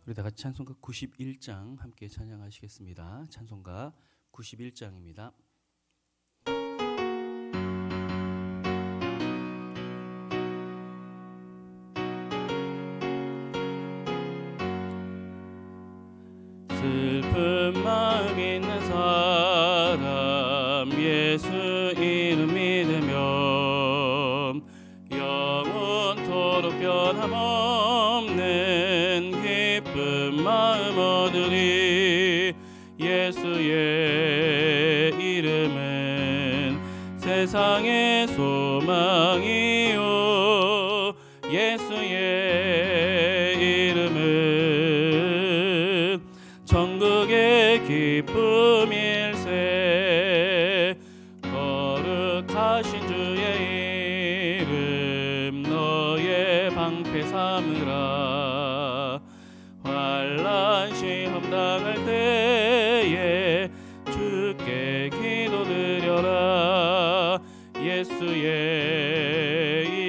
우리 다 같이 찬송가 91장 함께 찬양하시겠습니다. 찬송가 91장입니다. 슬픈 마음 있는 사람 예수 이름 믿으면 영원토록 변함없는 기쁜 마음 얻으리. 예수의 이름은 세상의 소망이요 예수의 이름은 천국의 기쁨일세. 거룩하신 주의 이름 너의 방패 삼으라. 환난 시험 당할 때에 주께 기도드려라. 예수의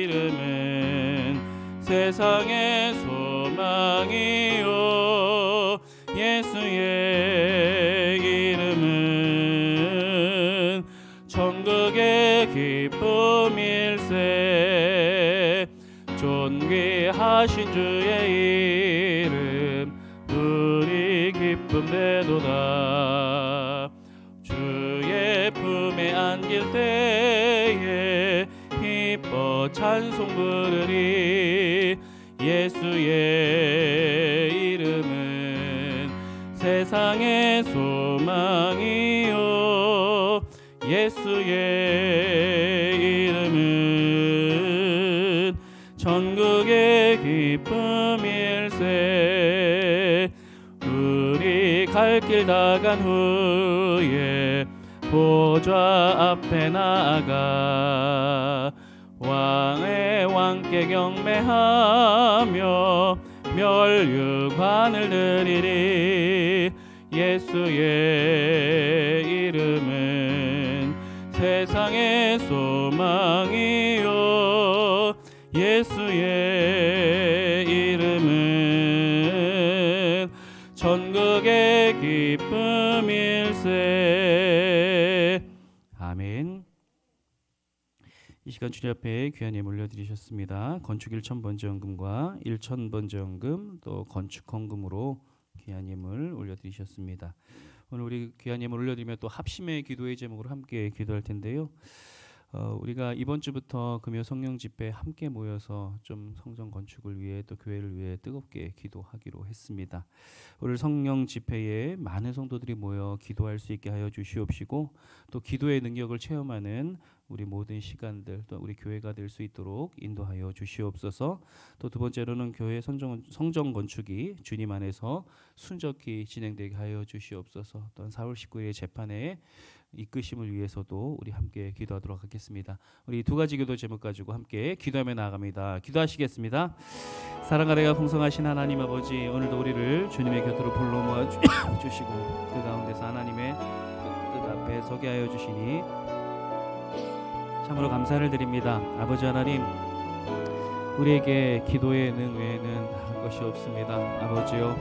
이름은 세상의 소망이요 예수의 이름은 천국의 기쁨일세. 존귀하신 주의 이름 우리 기쁨 되도다. 주의 품에 안길 때에 기뻐 찬송 부르리. 예수의 이름은 세상의 소망이요 예수의 이름은 천국의 기쁨일세. 우리 갈 길 다 간 후에 보좌 앞에 나아가 왕의 왕께 경배하며 멸류관을 드리리. 예수의 이름은 세상의 소망이요 예수의 이름은 천국의 기쁨일세. 아멘. 이 시간 주님 앞에 귀한 예물 올려드리셨습니다. 건축 1,000번제연금과 1,000번제연금 또 건축 헌금으로 귀한 예물 올려드리셨습니다. 오늘 우리 귀한 예물 올려드리며 또 합심의 기도의 제목으로 함께 기도할 텐데요. 우리가 이번 주부터 금요 성령 집회 함께 모여서 좀 성전 건축을 위해 또 교회를 위해 뜨겁게 기도하기로 했습니다. 오늘 성령 집회에 많은 성도들이 모여 기도할 수 있게 하여 주시옵시고 또 기도의 능력을 체험하는 우리 모든 시간들 또 우리 교회가 될 수 있도록 인도하여 주시옵소서. 또 두 번째로는 교회 성전 건축이 주님 안에서 순적히 진행되게 하여 주시옵소서. 또한 4월 19일 재판에 이끄심을 위해서도 우리 함께 기도하도록 하겠습니다. 우리 두 가지 기도 제목 가지고 함께 기도하며 나아갑니다. 기도하시겠습니다. 사랑과 내가 풍성하신 하나님 아버지, 오늘도 우리를 주님의 곁으로 불러 모아 주시고 그 가운데서 하나님의 뜻 앞에 서게 하여 주시니 참으로 감사를 드립니다. 아버지 하나님, 우리에게 기도의 능 외에는 다른 것이 없습니다. 아버지요,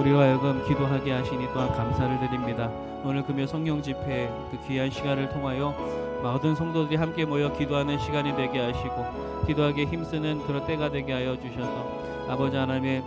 우리가 하여금 기도하게 하시니 또한 감사를 드립니다. 오늘 금요 성령 집회 그 귀한 시간을 통하여 모든 성도들이 함께 모여 기도하는 시간이 되게 하시고 기도하기에 힘쓰는 그런 때가 되게 하여 주셔서 아버지 하나님의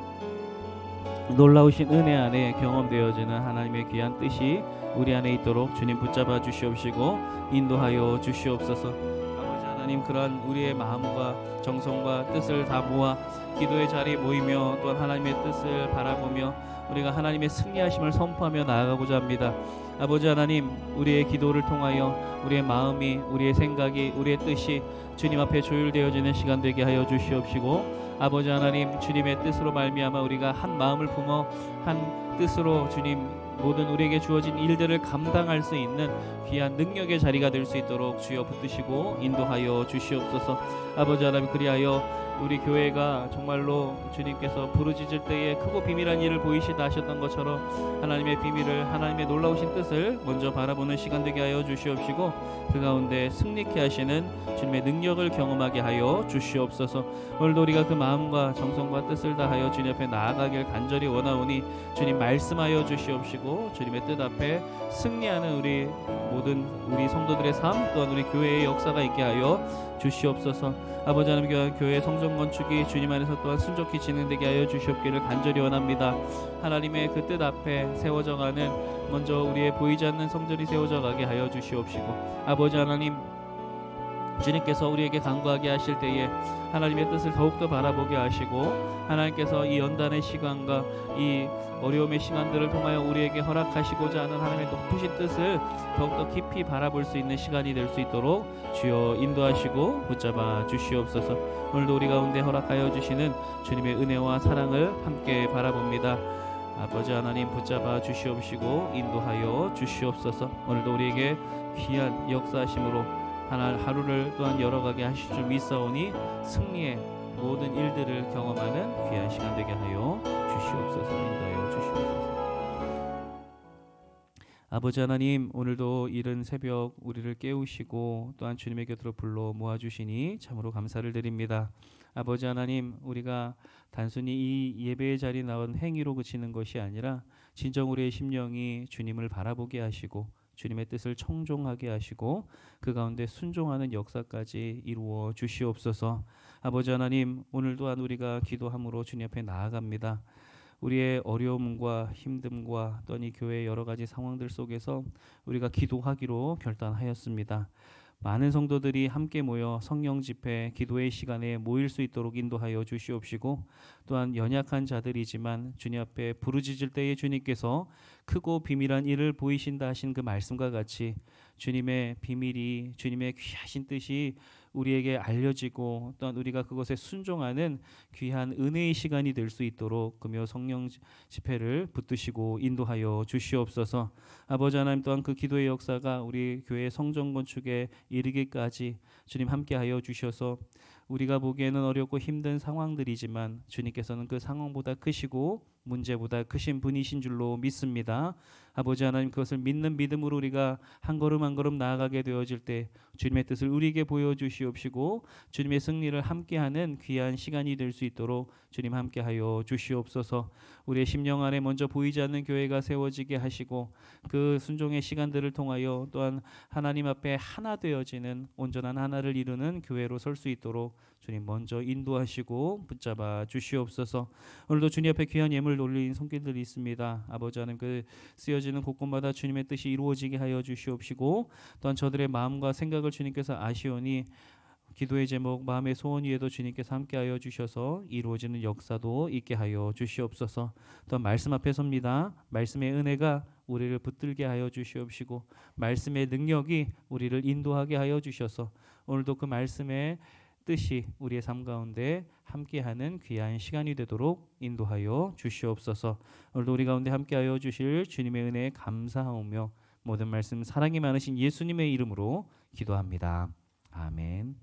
놀라우신 은혜 안에 경험되어지는 하나님의 귀한 뜻이 우리 안에 있도록 주님 붙잡아 주시옵시고 인도하여 주시옵소서. 아버지 하나님, 그러한 우리의 마음과 정성과 뜻을 다 모아 기도의 자리에 모이며 또한 하나님의 뜻을 바라보며 우리가 하나님의 승리하심을 선포하며 나아가고자 합니다. 아버지 하나님, 우리의 기도를 통하여 우리의 마음이, 우리의 생각이, 우리의 뜻이 주님 앞에 조율되어지는 시간 되게 하여 주시옵시고 아버지 하나님, 주님의 뜻으로 말미암아 우리가 한 마음을 품어 한 뜻으로 주님 모든 우리에게 주어진 일들을 감당할 수 있는 귀한 능력의 자리가 될 수 있도록 주여 붙드시고 인도하여 주시옵소서. 아버지 하나님, 그리하여 우리 교회가 정말로 주님께서 부르짖을 때에 크고 비밀한 일을 보이시다 하셨던 것처럼 하나님의 비밀을, 하나님의 놀라우신 뜻을 먼저 바라보는 시간 되게 하여 주시옵시고, 그 가운데 승리케 하시는 주님의 능력을 경험하게 하여 주시옵소서. 오늘도 우리가 그 마음과 정성과 뜻을 다하여 주님 앞에 나아가길 간절히 원하오니 주님 말씀하여 주시옵시고, 주님의 뜻 앞에 승리하는 우리 성도들의 삶, 또한 우리 교회의 역사가 있게 하여 주시옵소서. 아버지 하나님, 교회 성전 건축이 주님 안에서 또한 순적히 진행되게 하여 주시옵기를 간절히 원합니다. 하나님의 그 뜻 앞에 세워져가는, 먼저 우리의 보이지 않는 성전이 세워져 가게 하여 주시옵시고, 아버지 하나님, 주님께서 우리에게 간구하게 하실 때에 하나님의 뜻을 더욱더 바라보게 하시고, 하나님께서 이 연단의 시간과 이 어려움의 시간들을 통하여 우리에게 허락하시고자 하는 하나님의 높으신 뜻을 더욱더 깊이 바라볼 수 있는 시간이 될 수 있도록 주여 인도하시고 붙잡아 주시옵소서. 오늘도 우리 가운데 허락하여 주시는 주님의 은혜와 사랑을 함께 바라봅니다. 아버지 하나님, 붙잡아 주시옵시고 인도하여 주시옵소서. 오늘도 우리에게 귀한 역사하심으로 하루를 또한 열어가게 하실 줄 믿사오니 승리의 모든 일들을 경험하는 귀한 시간 되게 하여 주시옵소서. 인도하여 주시옵소서. 아버지 하나님, 오늘도 이른 새벽 우리를 깨우시고 또한 주님의 곁으로 불러 모아주시니 참으로 감사를 드립니다. 아버지 하나님, 우리가 단순히 이 예배의 자리에 나온 행위로 그치는 것이 아니라 진정 우리의 심령이 주님을 바라보게 하시고 주님의 뜻을 청종하게 하시고 그 가운데 순종하는 역사까지 이루어 주시옵소서. 아버지 하나님, 오늘 또한 우리가 기도함으로 주님 앞에 나아갑니다. 우리의 어려움과 힘듦과 또한 이 교회의 여러 가지 상황들 속에서 우리가 기도하기로 결단하였습니다. 많은 성도들이 함께 모여 성령 집회, 기도의 시간에 모일 수 있도록 인도하여 주시옵시고, 또한 연약한 자들이지만 주님 앞에 부르짖을 때에 주님께서 크고 비밀한 일을 보이신다 하신 그 말씀과 같이 주님의 비밀이, 주님의 귀하신 뜻이 우리에게 알려지고 또한 우리가 그것에 순종하는 귀한 은혜의 시간이 될 수 있도록 금요 성령 집회를 붙드시고 인도하여 주시옵소서. 아버지 하나님, 또한 그 기도의 역사가 우리 교회 성전 건축에 이르기까지 주님 함께하여 주셔서 우리가 보기에는 어렵고 힘든 상황들이지만 주님께서는 그 상황보다 크시고 문제보다 크신 분이신 줄로 믿습니다. 아버지 하나님, 그것을 믿는 믿음으로 우리가 한 걸음 한 걸음 나아가게 되어질 때 주님의 뜻을 우리에게 보여주시옵시고 주님의 승리를 함께하는 귀한 시간이 될 수 있도록 주님 함께하여 주시옵소서. 우리의 심령 안에 먼저 보이지 않는 교회가 세워지게 하시고 그 순종의 시간들을 통하여 또한 하나님 앞에 하나 되어지는 온전한 하나를 이루는 교회로 설 수 있도록 주님 먼저 인도하시고 붙잡아 주시옵소서. 오늘도 주님 앞에 귀한 예물 올린 손길들이 있습니다. 아버지 하나님, 그 쓰여지는 곳곳마다 주님의 뜻이 이루어지게 하여 주시옵시고 또한 저들의 마음과 생각을 주님께서 아시오니 기도의 제목, 마음의 소원 위에도 주님께서 함께하여 주셔서 이루어지는 역사도 있게 하여 주시옵소서. 또한 말씀 앞에 섭니다. 말씀의 은혜가 우리를 붙들게 하여 주시옵시고 말씀의 능력이 우리를 인도하게 하여 주셔서 오늘도 그 말씀의 뜻이 우리의 삶 가운데 함께하는 귀한 시간이 되도록 인도하여 주시옵소서. 오늘도 우리 가운데 함께하여 주실 주님의 은혜에 감사하오며 모든 말씀 사랑이 많으신 예수님의 이름으로 기도합니다. 아멘.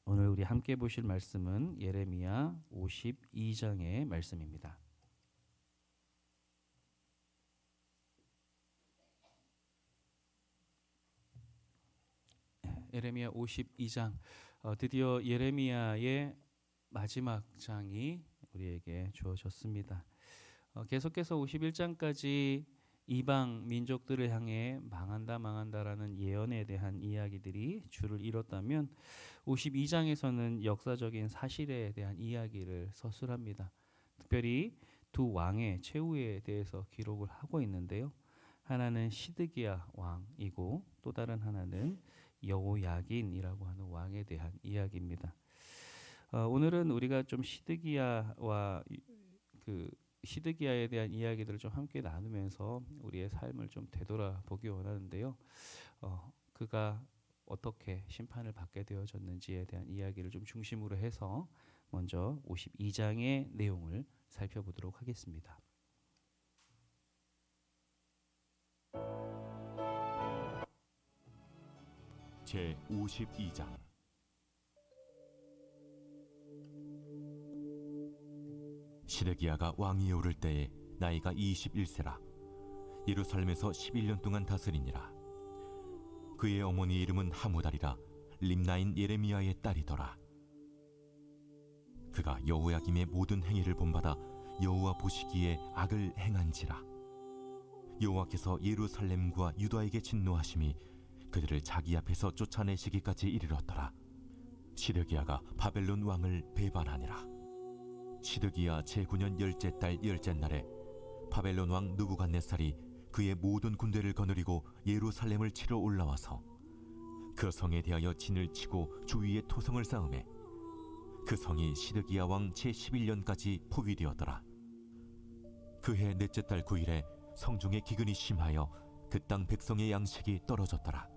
오늘 우리 함께 보실 말씀은 예레미야 52장의 말씀입니다. 예레미야 52장, 드디어 예레미야의 마지막 장이 우리에게 주어졌습니다. 계속해서 51장까지 이방 민족들을 향해 망한다라는 예언에 대한 이야기들이 줄을 이뤘다면 52장에서는 역사적인 사실에 대한 이야기를 서술합니다. 특별히 두 왕의 최후에 대해서 기록을 하고 있는데요. 하나는 시드기야 왕이고 또 다른 하나는 여호야긴이라고 하는 왕에 대한 이야기입니다. 오늘은 우리가 좀 시드기야와 그 시드기야에 대한 이야기들을 좀 함께 나누면서 우리의 삶을 좀 되돌아보기 원하는데요. 그가 어떻게 심판을 받게 되어졌는지에 대한 이야기를 좀 중심으로 해서 먼저 52장의 내용을 살펴보도록 하겠습니다. 제 52장. 시드기야가 왕위에 오를 때에 나이가 21세라. 예루살렘에서 11년 동안 다스리니라. 그의 어머니 이름은 하무달이라 림나인 예레미야의 딸이더라. 그가 여호야김의 모든 행위를 본받아 여호와 보시기에 악을 행한지라. 여호와께서 예루살렘과 유다에게 진노하심이 그들을 자기 앞에서 쫓아내시기까지 이르렀더라. 시드기야가 바벨론 왕을 배반하니라. 시드기야 제9년 열째 달 열째 날에 바벨론 왕 느부갓네살이 그의 모든 군대를 거느리고 예루살렘을 치러 올라와서 그 성에 대하여 진을 치고 주위에 토성을 쌓음에 그 성이 시드기야 왕 제11년까지 포위되었더라. 그해 넷째 달 9일에 성중에 기근이 심하여 그 땅 백성의 양식이 떨어졌더라.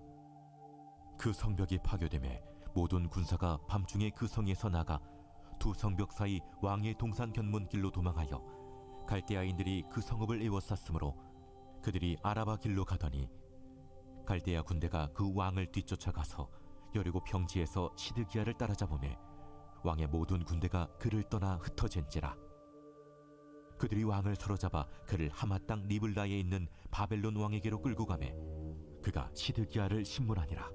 그 성벽이 파괴되매 모든 군사가 밤중에 그 성에서 나가 두 성벽 사이 왕의 동산 견문길로 도망하여 갈대아인들이 그 성읍을 에워쌌으므로 그들이 아라바 길로 가더니 갈대아 군대가 그 왕을 뒤쫓아가서 여리고 평지에서 시드기야를 따라잡으매 왕의 모든 군대가 그를 떠나 흩어진지라. 그들이 왕을 사로잡아 그를 하마 땅 리블라에 있는 바벨론 왕에게로 끌고 가매 그가 시드기야를 신문하니라.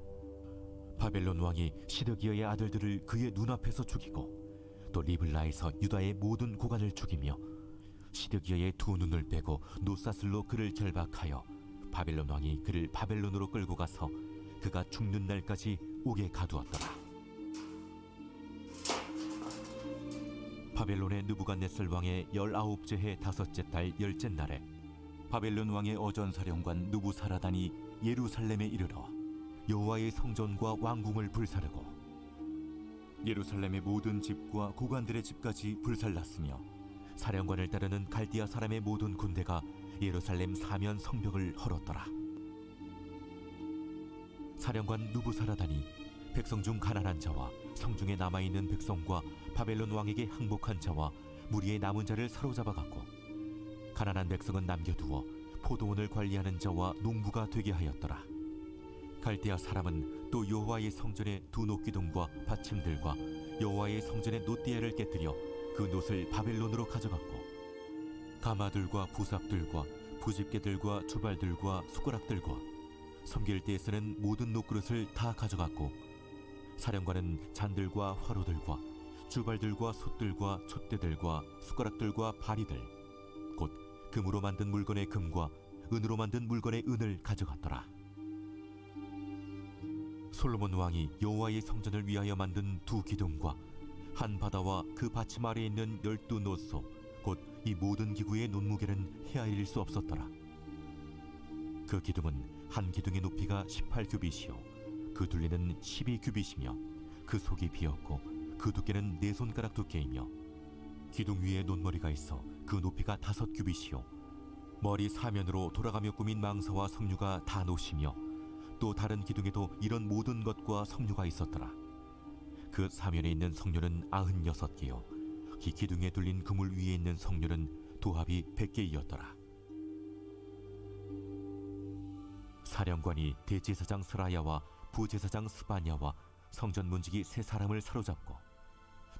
바벨론 왕이 시드기야의 아들들을 그의 눈앞에서 죽이고 또 리블라에서 유다의 모든 고관을 죽이며 시드기야의 두 눈을 빼고 노사슬로 그를 결박하여 바벨론 왕이 그를 바벨론으로 끌고 가서 그가 죽는 날까지 옥에 가두었더라. 바벨론의 느부갓네살 왕의 19째 해 5째 달 10째 날에 바벨론 왕의 어전사령관 느부사라단이 예루살렘에 이르러 여호와의 성전과 왕궁을 불사르고 예루살렘의 모든 집과 고관들의 집까지 불살랐으며 사령관을 따르는 갈디아 사람의 모든 군대가 예루살렘 사면 성벽을 헐었더라. 사령관 느부사라단이 백성 중 가난한 자와 성중에 남아있는 백성과 바벨론 왕에게 항복한 자와 무리의 남은 자를 사로잡아 갔고 가난한 백성은 남겨두어 포도원을 관리하는 자와 농부가 되게 하였더라. 갈대아 사람은 또 여호와의 성전의 두 녹기둥과 받침들과 여호와의 성전의 놋대야를 깨뜨려 그 놋을 바벨론으로 가져갔고 가마들과 부삽들과 부집개들과 주발들과 숟가락들과 섬길 때에 쓰는 모든 놋그릇을 다 가져갔고 사령관은 잔들과 화로들과 주발들과 솥들과 촛대들과 숟가락들과 바리들 곧 금으로 만든 물건의 금과 은으로 만든 물건의 은을 가져갔더라. 솔로몬 왕이 여호와의 성전을 위하여 만든 두 기둥과 한 바다와 그 받침 아래에 있는 12노소 곧 이 모든 기구의 논무게는 헤아릴 수 없었더라. 그 기둥은 한 기둥의 높이가 18규빗이요 그 둘레는 12규빗이며 그 속이 비었고 그 두께는 4손가락 두께이며 기둥 위에 논머리가 있어 그 높이가 5규빗이요 머리 사면으로 돌아가며 꾸민 망사와 석류가 다 노시며 또 다른 기둥에도 이런 모든 것과 석류가 있었더라. 그 사면에 있는 석류는 96개요 이 기둥에 둘린 그물 위에 있는 석류는 도합이 100개이었더라. 사령관이 대제사장 스라야와 부제사장 스바냐와 성전 문지기 3사람을 사로잡고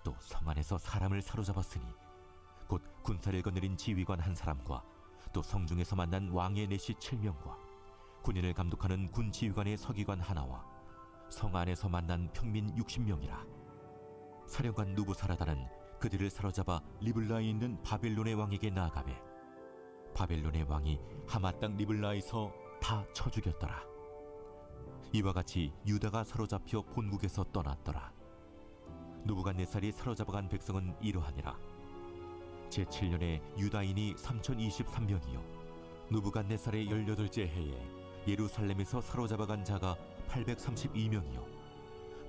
또 성 안에서 사람을 사로잡았으니 곧 군사를 거느린 지휘관 1사람과 또 성중에서 만난 왕의 내시 7명과 군인을 감독하는 군 지휘관의 서기관 하나와 성 안에서 만난 평민 60명이라. 사령관 누부사라단은 그들을 사로잡아 리블라에 있는 바벨론의 왕에게 나아가매 바벨론의 왕이 하마 땅 리블라에서 다 쳐 죽였더라. 이와 같이 유다가 사로잡혀 본국에서 떠났더라. 느부갓네살이 사로잡아간 백성은 이러하니라. 제7년에 유다인이 3023명이요 느부갓네살의 18째 해에 예루살렘에서 사로잡아간 자가 832명이요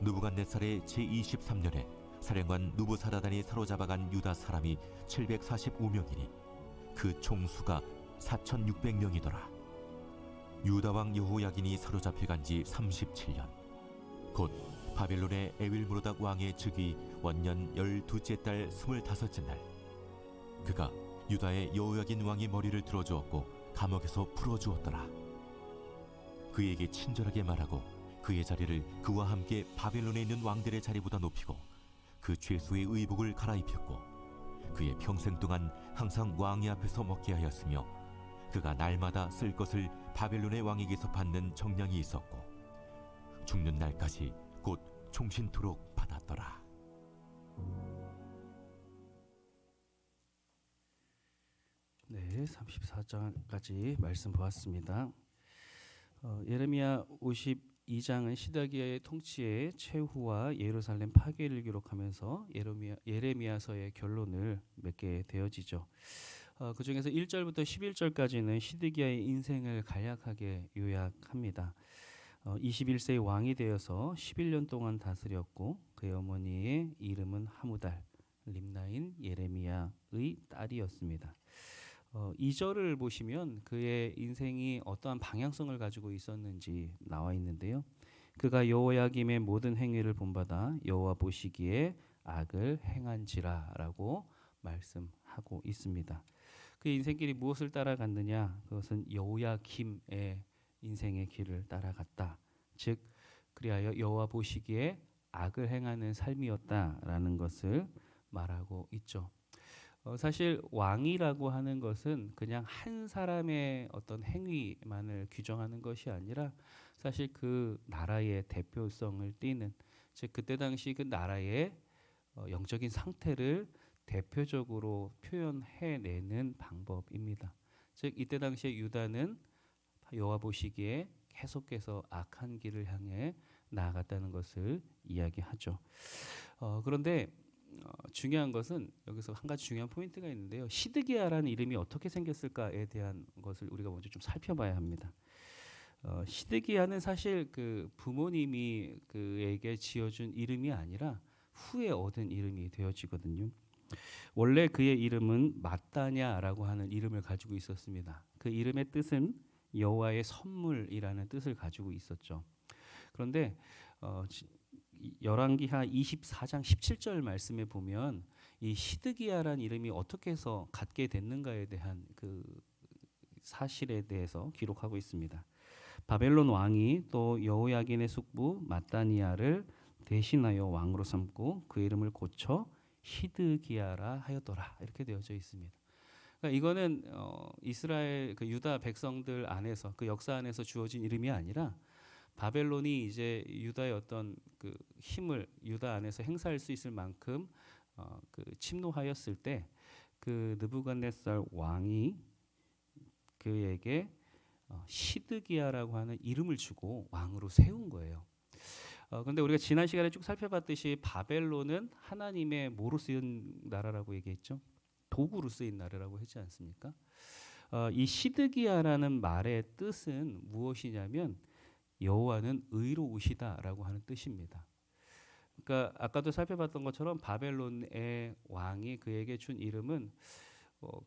느부갓네살의 제23년에 사령관 누부사라단이 사로잡아간 유다 사람이 745명이니 그 총수가 4600명이더라. 유다 왕 여호야긴이 사로잡혀간 지 37년 곧 바벨론의 에윌므로닥 왕의 즉위 원년 12째 달 25째 날 그가 유다의 여호야긴 왕의 머리를 들어주었고 감옥에서 풀어주었더라. 그에게 친절하게 말하고 그의 자리를 그와 함께 바벨론에 있는 왕들의 자리보다 높이고 그 죄수의 의복을 갈아입혔고 그의 평생 동안 항상 왕의 앞에서 먹게 하였으며 그가 날마다 쓸 것을 바벨론의 왕에게서 받는 정량이 있었고 죽는 날까지 곧 종신토록 받았더라. 네, 34장까지 말씀 보았습니다. 예레미야 52장은 시드기야의 통치의 최후와 예루살렘 파괴를 기록하면서 예레미야서의 결론을 맺게 되어지죠. 그 중에서 1절부터 11절까지는 시드기야의 인생을 간략하게 요약합니다. 21세의 왕이 되어서 11년 동안 다스렸고 그의 어머니의 이름은 하무달, 림나인 예레미야의 딸이었습니다. 2절을 보시면 그의 인생이 어떠한 방향성을 가지고 있었는지 나와 있는데요. 그가 여호야김의 모든 행위를 본받아 여호와 보시기에 악을 행한지라라고 말씀하고 있습니다. 그의 인생길이 무엇을 따라갔느냐? 그것은 여호야김의 인생의 길을 따라갔다. 즉 그리하여 여호와 보시기에 악을 행하는 삶이었다라는 것을 말하고 있죠. 사실 왕이라고 하는 것은 그냥 한 사람의 어떤 행위만을 규정하는 것이 아니라 사실 그 나라의 대표성을 띠는, 즉 그때 당시 그 나라의 영적인 상태를 대표적으로 표현해내는 방법입니다. 즉 이때 당시에 유다는 여호와 보시기에 계속해서 악한 길을 향해 나아갔다는 것을 이야기하죠. 그런데 중요한 것은 여기서 한 가지 중요한 포인트가 있는데요. 시드기야라는 이름이 어떻게 생겼을까에 대한 것을 우리가 먼저 좀 살펴봐야 합니다. 시드기야는 사실 그 부모님이 그에게 지어준 이름이 아니라 후에 얻은 이름이 되어지거든요. 원래 그의 이름은 마따냐라고 하는 이름을 가지고 있었습니다. 그 이름의 뜻은 여호와의 선물이라는 뜻을 가지고 있었죠. 그런데 열왕기하 24장 17절 말씀에 보면 이 시드기야라는 이름이 어떻게 해서 갖게 됐는가에 대한 그 사실에 대해서 기록하고 있습니다. 바벨론 왕이 또 여호야긴의 숙부 마따니야를 대신하여 왕으로 삼고 그 이름을 고쳐 시드기야라 하였더라, 이렇게 되어져 있습니다. 그러니까 이거는 이스라엘 그 유다 백성들 안에서 그 역사 안에서 주어진 이름이 아니라 바벨론이 이제 유다의 어떤 그 힘을 유다 안에서 행사할 수 있을 만큼 그 침노하였을 때 그 느부갓네살 왕이 그에게 시드기야라고 하는 이름을 주고 왕으로 세운 거예요. 그런데 우리가 지난 시간에 쭉 살펴봤듯이 바벨론은 하나님의 뭐로 쓰인 나라라고 얘기했죠? 도구로 쓰인 나라라고 했지 않습니까? 이 시드기야라는 말의 뜻은 무엇이냐면 여호와는 의로우시다라고 하는 뜻입니다. 그러니까 아까도 살펴봤던 것처럼 바벨론의 왕이 그에게 준 이름은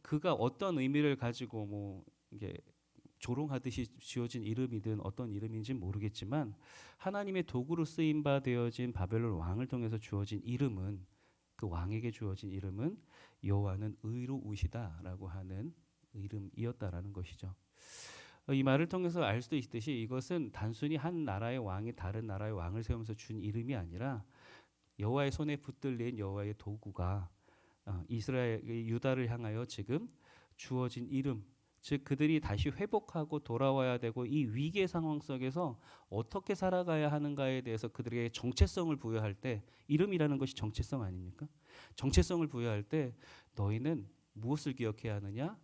그가 어떤 의미를 가지고 뭐 이게 조롱하듯이 지어진 이름이든 어떤 이름인지는 모르겠지만 하나님의 도구로 쓰임 바 되어진 바벨론 왕을 통해서 주어진 이름은, 그 왕에게 주어진 이름은 여호와는 의로우시다라고 하는 이름이었다라는 것이죠. 이 말을 통해서 알 수도 있듯이 이것은 단순히 한 나라의 왕이 다른 나라의 왕을 세우면서 준 이름이 아니라 여호와의 손에 붙들린 여호와의 도구가 이스라엘 유다를 향하여 지금 주어진 이름, 즉 그들이 다시 회복하고 돌아와야 되고 이 위기의 상황 속에서 어떻게 살아가야 하는가에 대해서 그들에게 정체성을 부여할 때, 이름이라는 것이 정체성 아닙니까? 정체성을 부여할 때 너희는 무엇을 기억해야 하느냐?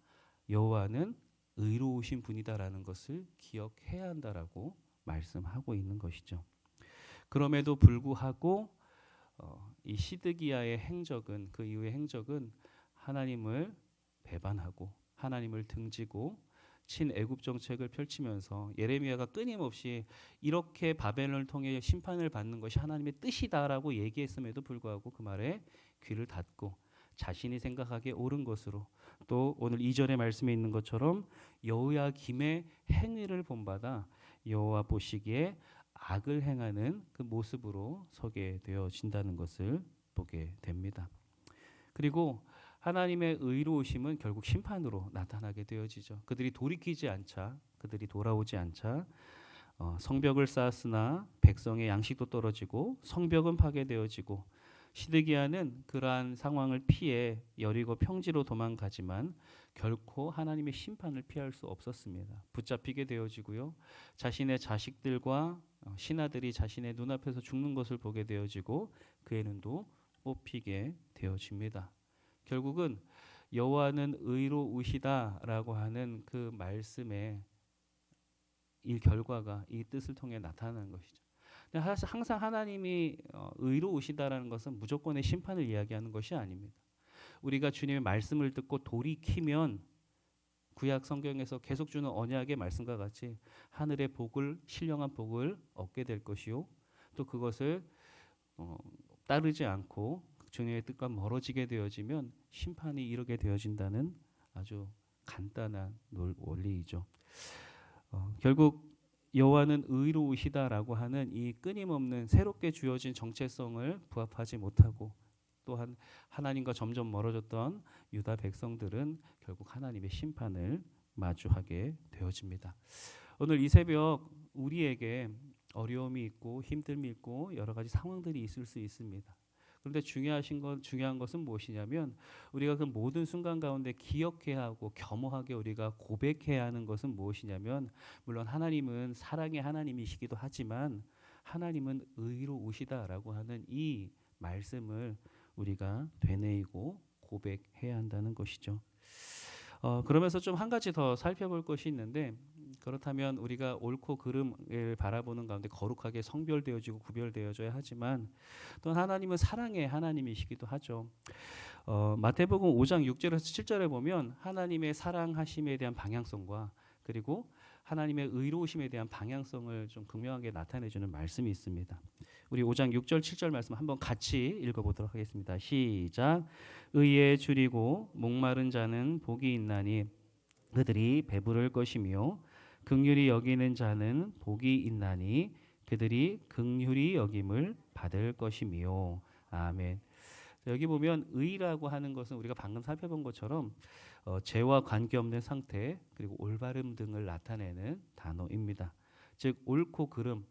여호와는 의로우신 분이다라는 것을 기억해야 한다라고 말씀하고 있는 것이죠. 그럼에도 불구하고 이 시드기야의 행적은, 그 이후의 행적은 하나님을 배반하고 하나님을 등지고 친애굽 정책을 펼치면서 예레미야가 끊임없이 이렇게 바벨론을 통해 심판을 받는 것이 하나님의 뜻이다라고 얘기했음에도 불구하고 그 말에 귀를 닫고 자신이 생각하기에 옳은 것으로, 또 오늘 2절의 말씀에 있는 것처럼 여호야김의 행위를 본받아 여호와 보시기에 악을 행하는 그 모습으로 서게 되어진다는 것을 보게 됩니다. 그리고 하나님의 의로우심은 결국 심판으로 나타나게 되어지죠. 그들이 돌이키지 않자, 그들이 돌아오지 않자 성벽을 쌓았으나 백성의 양식도 떨어지고 성벽은 파괴되어지고 시드기야는 그러한 상황을 피해 여리고 평지로 도망가지만 결코 하나님의 심판을 피할 수 없었습니다. 붙잡히게 되어지고요. 자신의 자식들과 신하들이 자신의 눈앞에서 죽는 것을 보게 되어지고 그의 눈도 뽑히게 되어집니다. 결국은 여호와는 의로우시다라고 하는 그 말씀의 이 결과가 이 뜻을 통해 나타나는 것이죠. 근데 항상 하나님이 의로우시다라는 것은 무조건의 심판을 이야기하는 것이 아닙니다. 우리가 주님의 말씀을 듣고 돌이키면 구약 성경에서 계속 주는 언약의 말씀과 같이 하늘의 복을 신령한 복을 얻게 될 것이요. 또 그것을 따르지 않고 주님의 뜻과 멀어지게 되어지면 심판이 이르게 되어진다는 아주 간단한 원리이죠. 결국 여호와는 의로우시다라고 하는 이 끊임없는 새롭게 주어진 정체성을 부합하지 못하고 또한 하나님과 점점 멀어졌던 유다 백성들은 결국 하나님의 심판을 마주하게 되어집니다. 오늘 이 새벽 우리에게 어려움이 있고 힘듦이 있고 여러 가지 상황들이 있을 수 있습니다. 그런데 중요한 것은 무엇이냐면 우리가 그 모든 순간 가운데 기억해야 하고 겸허하게 우리가 고백해야 하는 것은 무엇이냐면 물론 하나님은 사랑의 하나님이시기도 하지만 하나님은 의로우시다라고 하는 이 말씀을 우리가 되뇌이고 고백해야 한다는 것이죠. 그러면서 좀 한 가지 더 살펴볼 것이 있는데 그렇다면 우리가 옳고 그름을 바라보는 가운데 거룩하게 성별되어지고 구별되어져야 하지만 또 하나님은 사랑의 하나님이시기도 하죠. 마태복음 5장 6절에서 7절에 보면 하나님의 사랑하심에 대한 방향성과 그리고 하나님의 의로우심에 대한 방향성을 좀 극명하게 나타내주는 말씀이 있습니다. 우리 5장 6절 7절 말씀 한번 같이 읽어보도록 하겠습니다. 시작. 의에 줄이고 목마른 자는 복이 있나니 그들이 배부를 것이며 긍휼히 여기는 자는 복이 있나니 그들이 긍휼히 여김을 받을 것이며 아멘. 여기 보면 의라고 하는 것은 우리가 방금 살펴본 것처럼 죄와 관계없는 상태 그리고 올바름 등을 나타내는 단어입니다. 즉 옳고 그름,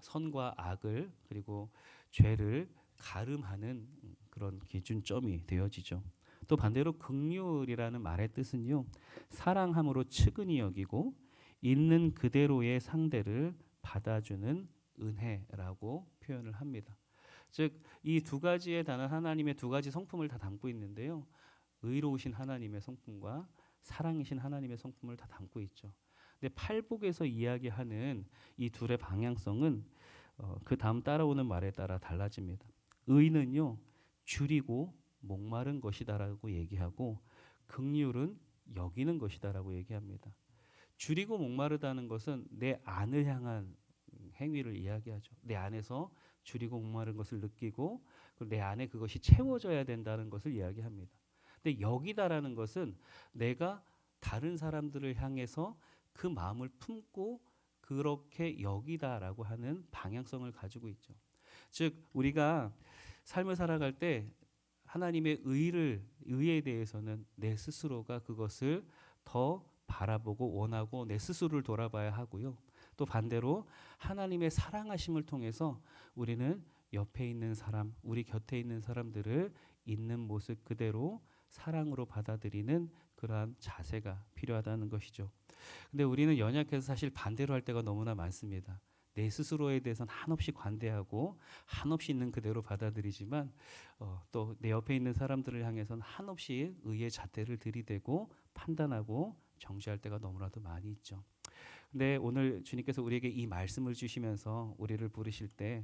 선과 악을 그리고 죄를 가름하는 그런 기준점이 되어지죠. 또 반대로 긍휼이라는 말의 뜻은요 사랑함으로 측은히 여기고 있는 그대로의 상대를 받아주는 은혜라고 표현을 합니다. 즉 이 두 가지의 단어 하나님의 두 가지 성품을 다 담고 있는데요. 의로우신 하나님의 성품과 사랑이신 하나님의 성품을 다 담고 있죠. 근데 팔복에서 이야기하는 이 둘의 방향성은 그 다음 따라오는 말에 따라 달라집니다. 의는요 줄이고 목마른 것이다라고 얘기하고 긍휼은 여기는 것이다라고 얘기합니다. 줄이고 목마르다는 것은 내 안을 향한 행위를 이야기하죠. 내 안에서 줄이고 목마른 것을 느끼고 내 안에 그것이 채워져야 된다는 것을 이야기합니다. 근데 여기다라는 것은 내가 다른 사람들을 향해서 그 마음을 품고 그렇게 여기다라고 하는 방향성을 가지고 있죠. 즉 우리가 삶을 살아갈 때 하나님의 의에 대해서는 내 스스로가 그것을 더 바라보고 원하고 내 스스로를 돌아봐야 하고요. 또 반대로 하나님의 사랑하심을 통해서 우리는 옆에 있는 사람, 우리 곁에 있는 사람들을 있는 모습 그대로 사랑으로 받아들이는 그러한 자세가 필요하다는 것이죠. 근데 우리는 연약해서 사실 반대로 할 때가 너무나 많습니다. 내 스스로에 대해서는 한없이 관대하고 한없이 있는 그대로 받아들이지만 또 내 옆에 있는 사람들을 향해서는 한없이 의의 잣대를 들이대고 판단하고 정죄할 때가 너무나도 많이 있죠. 근데 오늘 주님께서 우리에게 이 말씀을 주시면서 우리를 부르실 때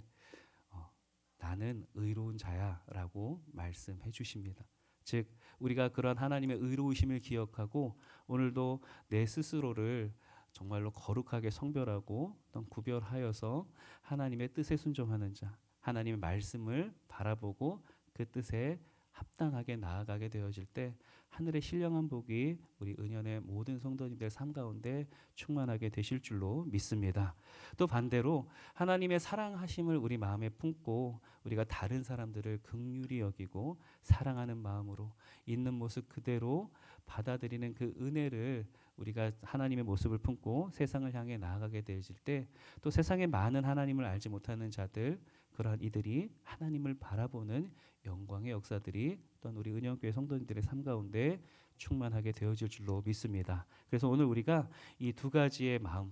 나는 의로운 자야라고 말씀해 주십니다. 즉 우리가 그런 하나님의 의로우심을 기억하고 오늘도 내 스스로를 정말로 거룩하게 성별하고 또 구별하여서 하나님의 뜻에 순종하는 자, 하나님의 말씀을 바라보고 그 뜻에 합당하게 나아가게 되어질 때 하늘의 신령한 복이 우리 은연의 모든 성도님들 삶 가운데 충만하게 되실 줄로 믿습니다. 또 반대로 하나님의 사랑하심을 우리 마음에 품고 우리가 다른 사람들을 긍휼히 여기고 사랑하는 마음으로 있는 모습 그대로 받아들이는 그 은혜를 우리가 하나님의 모습을 품고 세상을 향해 나아가게 되어질 때 또 세상에 많은 하나님을 알지 못하는 자들 그러한 이들이 하나님을 바라보는 영광의 역사들이 또한 우리 은영교회 성도님들의 삶 가운데 충만하게 되어질 줄로 믿습니다. 그래서 오늘 우리가 이 두 가지의 마음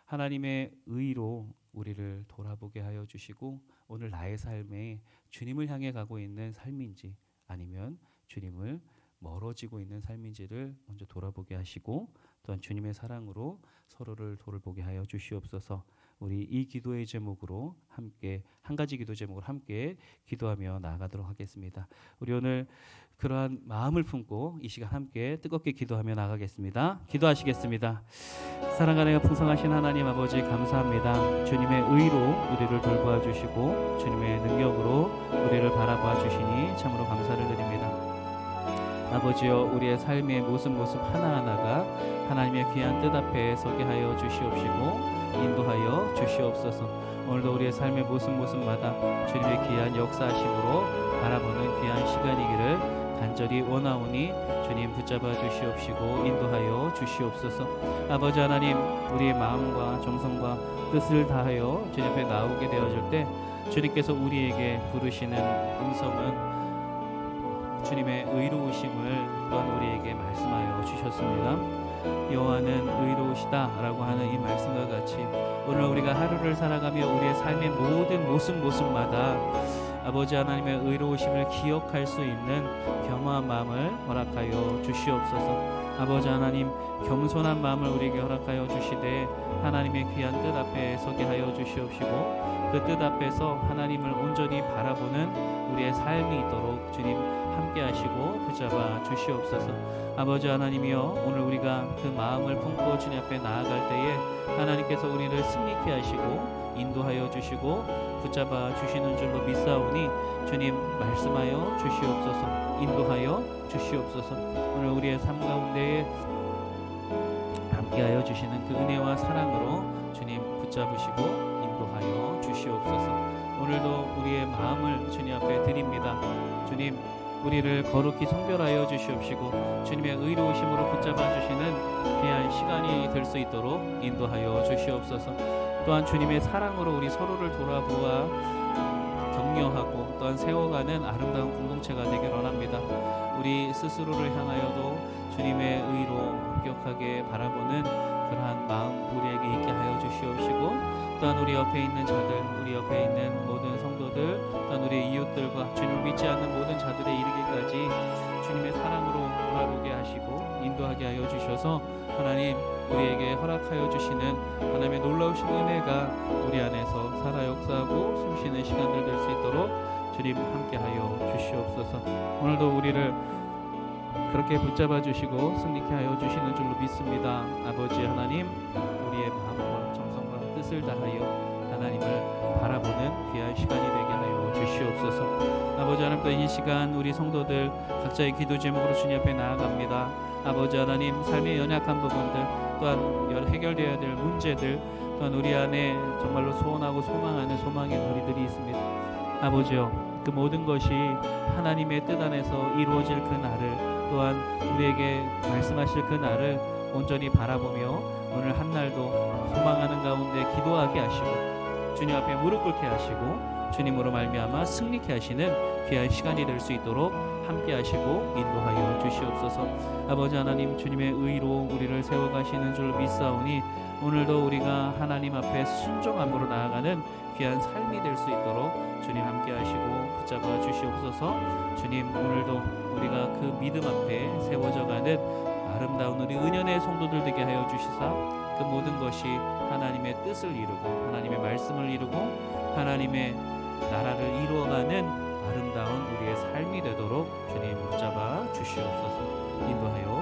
하나님의 의로 우리를 돌아보게 하여 주시고 오늘 나의 삶에 주님을 향해 가고 있는 삶인지 아니면 주님을 멀어지고 있는 삶인지를 먼저 돌아보게 하시고 또한 주님의 사랑으로 서로를 돌보게 하여 주시옵소서. 우리 이 기도의 제목으로 함께 한 가지 기도 제목으로 함께 기도하며 나아가도록 하겠습니다. 우리 오늘 그러한 마음을 품고 이 시간 함께 뜨겁게 기도하며 나가겠습니다. 기도하시겠습니다. 사랑하며 풍성하신 하나님 아버지 감사합니다. 주님의 의로 우리를 돌보아 주시고 주님의 능력으로 우리를 바라봐 주시니 참으로 감사를 드립니다. 아버지여 우리의 삶의 모습 하나하나가 하나님의 귀한 뜻 앞에 서게 하여 주시옵시고 인도하여 주시옵소서. 오늘도 우리의 삶의 모습마다 주님의 귀한 역사하심으로 바라보는 귀한 시간이기를 간절히 원하오니 주님 붙잡아 주시옵시고 인도하여 주시옵소서. 아버지 하나님 우리의 마음과 정성과 뜻을 다하여 주님 앞에 나오게 되어질 때 주님께서 우리에게 부르시는 음성은 주님의 의로우심을 또한 우리에게 말씀하여 주셨습니다. 여호와는 의로우시다라고 하는 이 말씀과 같이 오늘 우리가 하루를 살아가며 우리의 삶의 모든 모습마다 아버지 하나님의 의로우심을 기억할 수 있는 겸허한 마음을 허락하여 주시옵소서. 아버지 하나님 겸손한 마음을 우리에게 허락하여 주시되 하나님의 귀한 뜻 앞에 서게 하여 주시옵시고 그 뜻 앞에서 하나님을 온전히 바라보는 우리의 삶이 있도록 주님 함께 하시고 붙잡아 주시옵소서. 아버지 하나님이여 오늘 우리가 그 마음을 품고 주님 앞에 나아갈 때에 하나님께서 우리를 승리케 하시고 인도하여 주시고 붙잡아 주시는 줄로 믿사오니 주님 말씀하여 주시옵소서. 인도하여 주시옵소서. 오늘 우리의 삶 가운데에 함께하여 주시는 그 은혜와 사랑으로 주님 붙잡으시고 인도하여 주시옵소서. 오늘도 우리의 마음을 주님 앞에 드립니다. 주님 우리를 거룩히 성별하여 주시옵시고 주님의 의로우심으로 붙잡아 주시는 귀한 시간이 될 수 있도록 인도하여 주시옵소서. 또한 주님의 사랑으로 우리 서로를 돌아보아 격려하고 또한 세워가는 아름다운 공동체가 되길 원합니다. 우리 스스로를 향하여도 주님의 의로 엄격하게 바라보는 그러한 마음 우리에게 있게 하여 주시옵시고 또한 우리 옆에 있는 자들, 우리 옆에 있는 모든 성도들, 또한 우리 이웃들과 주님을 믿지 않는 모든 자들에 이르기까지 주님의 사랑으로 돌아보게 하시고 인도하게 하여 주셔서 하나님 우리에게 허락하여 주시는 하나님의 놀라우신 은혜가 우리 안에서 살아 역사하고 숨쉬는 시간들 될 수 있도록 주님 함께하여 주시옵소서. 오늘도 우리를 그렇게 붙잡아 주시고 승리케 하여 주시는 줄로 믿습니다. 아버지 하나님 우리의 마음과 정성과 뜻을 다하여 하나님을 바라보는 귀한 시간이 되게 하여 주시옵소서. 아버지 하나님 또 이 시간 우리 성도들 각자의 기도 제목으로 주님 앞에 나아갑니다. 아버지 하나님 삶의 연약한 부분들 또한 해결되어야 될 문제들 또한 우리 안에 정말로 소원하고 소망하는 소망의 거리들이 있습니다. 아버지여 그 모든 것이 하나님의 뜻 안에서 이루어질 그 날을 또한 우리에게 말씀하실 그 날을 온전히 바라보며 오늘 한 날도 소망하는 가운데 기도하게 하시고 주님 앞에 무릎 꿇게 하시고 주님으로 말미암아 승리케 하시는 귀한 시간이 될 수 있도록 함께 하시고 인도하여 주시옵소서. 아버지 하나님 주님의 의로 우리를 세워가시는 줄 믿사오니 오늘도 우리가 하나님 앞에 순종함으로 나아가는 귀한 삶이 될 수 있도록 주님 함께 하시고 붙잡아 주시옵소서. 주님 오늘도 우리가 그 믿음 앞에 세워져가는 아름다운 우리 은연의 성도들 되게 하여 주시사 그 모든 것이 하나님의 뜻을 이루고 하나님의 말씀을 이루고 하나님의 나라를 이루어가는 아름다운 우리의 삶이 되도록 주님 붙잡아 주시옵소서. 인도하여